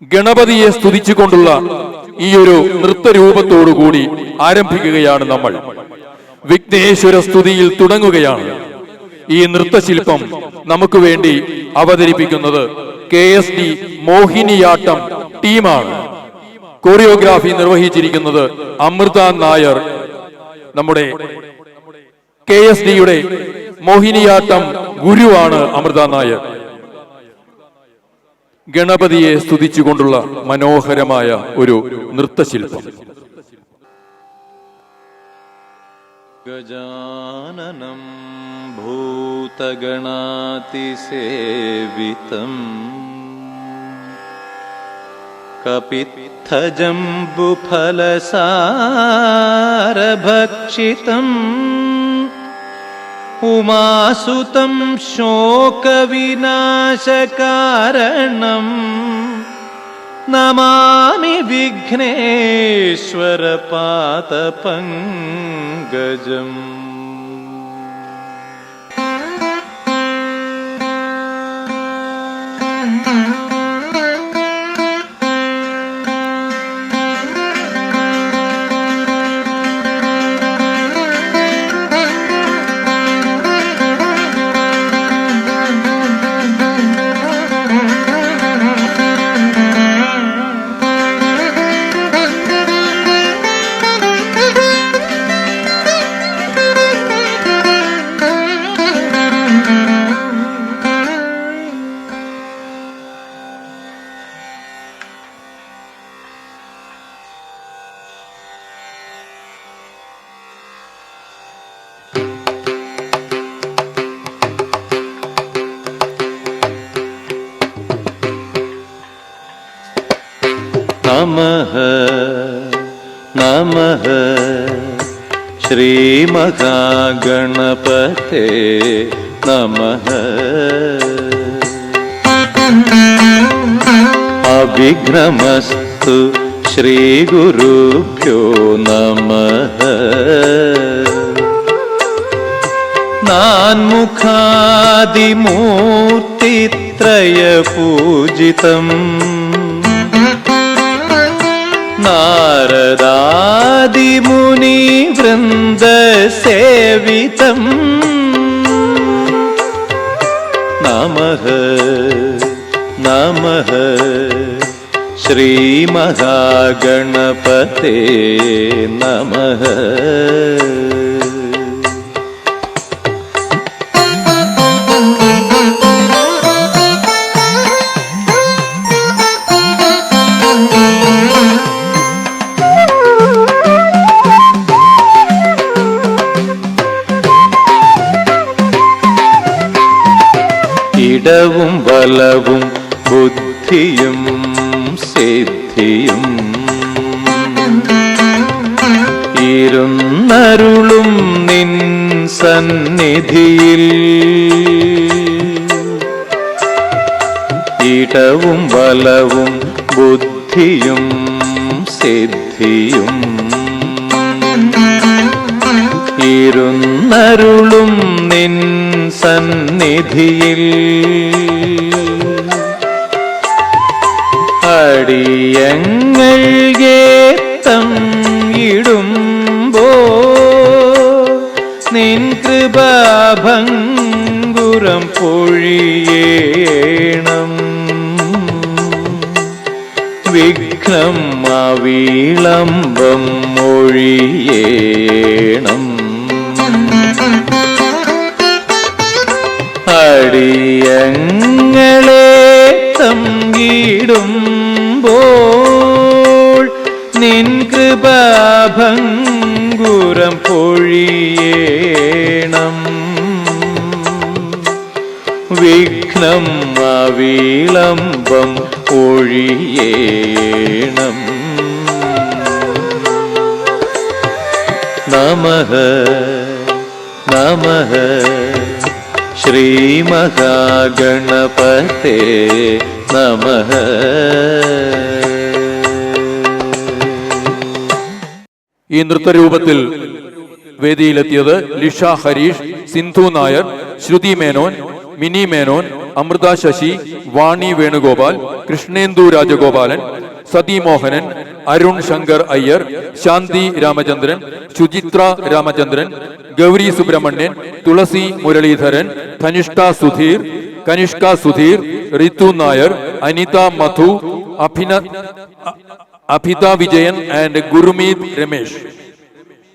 ഗണപതിയെ സ്തുതിച്ചുകൊണ്ടുള്ള ഈ ഒരു നൃത്തരൂപത്തോടുകൂടി ആരംഭിക്കുകയാണ് നമ്മൾ. വിഘ്നേശ്വര സ്തുതിയിൽ തുടങ്ങുകയാണ്. ഈ നൃത്തശില്പം നമുക്ക് വേണ്ടി അവതരിപ്പിക്കുന്നത് KSD മോഹിനിയാട്ടം ടീമാണ്. കോറിയോഗ്രാഫി നിർവഹിച്ചിരിക്കുന്നത് അമൃത നായർ. നമ്മുടെ KSDയുടെ മോഹിനിയാട്ടം ഗുരുവാണ് അമൃത നായർ. ഗണപതിയെ സ്തുതിച്ചുകൊണ്ടുള്ള മനോഹരമായ ഒരു നൃത്തശില്പം. ഗജാനനം ഭൂതഗണാതിസേവിതം കപിത്തജംബുഫലസാരഭക്ഷിതം ഉമാസുതം ശോകവിനാശകാരണം നമാമി വിഘ്നേശ്വര പാദപങ്കജം. നമഃ നമഃ ശ്രീമഹാഗണപതേ നമഃ. അവിഘ്നമസ്തു ശ്രീഗുരുഭ്യോ നമഃ. നാൻമുഖാദിമൂർത്തിത്രയപൂജിതം നാരദാദിമുനിവൃന്ദസേവിതം നമഃ നമഃ ശ്രീമഹാഗണപതേ നമഃ. ഇടവും വലവും ബുദ്ധിയും സിദ്ധിയും ഇരുന്നരുളും നിൻ സന്നിധിയിൽ. ഇടവും വലവും ബുദ്ധിയും സിദ്ധിയും ഇരുന്നരുളും നിൻ സന്നിധിയിൽ. അടിയങ്ങൾ ഏത്തം ഇടുമ്പോ നിൻ കൃപാഭംഗുരം പൊഴിയേണം. വിഘ്നം അവിളംബം മൊഴിയേണം. അടിയങ്ങളെ തങ്കിടുമ്പോൾ നിൻ കൃപാഭംഗുരം പൊഴിയേണം. വിഘ്നം അവിളംബം ഒഴിയേണം. നമഃ നമഃ ശ്രീമഹാഗണപതേ നമഃ. ഈ നൃത്തരൂപത്തിൽ വേദിയിലെത്തിയത് ലിഷ ഹരീഷ്, സിന്ധു നായർ, ശ്രുതി മേനോൻ, മിനി മേനോൻ, അമൃത ശശി, വാണി വേണുഗോപാൽ, കൃഷ്ണേന്ദു രാജഗോപാലൻ, സതി മോഹനൻ, അരുൺ ശങ്കർ അയ്യർ, ശാന്തി രാമചന്ദ്രൻ, ശുചിത്ര രാമചന്ദ്രൻ, ഗൗരി സുബ്രഹ്മണ്യൻ, തുളസി മുരളീധരൻ, കനിഷ്ക സുധീർ, റിതു നായർ, അനിത മധു, അഭിത വിജയൻ ആൻഡ് ഗുരുമീത് രമേശ്.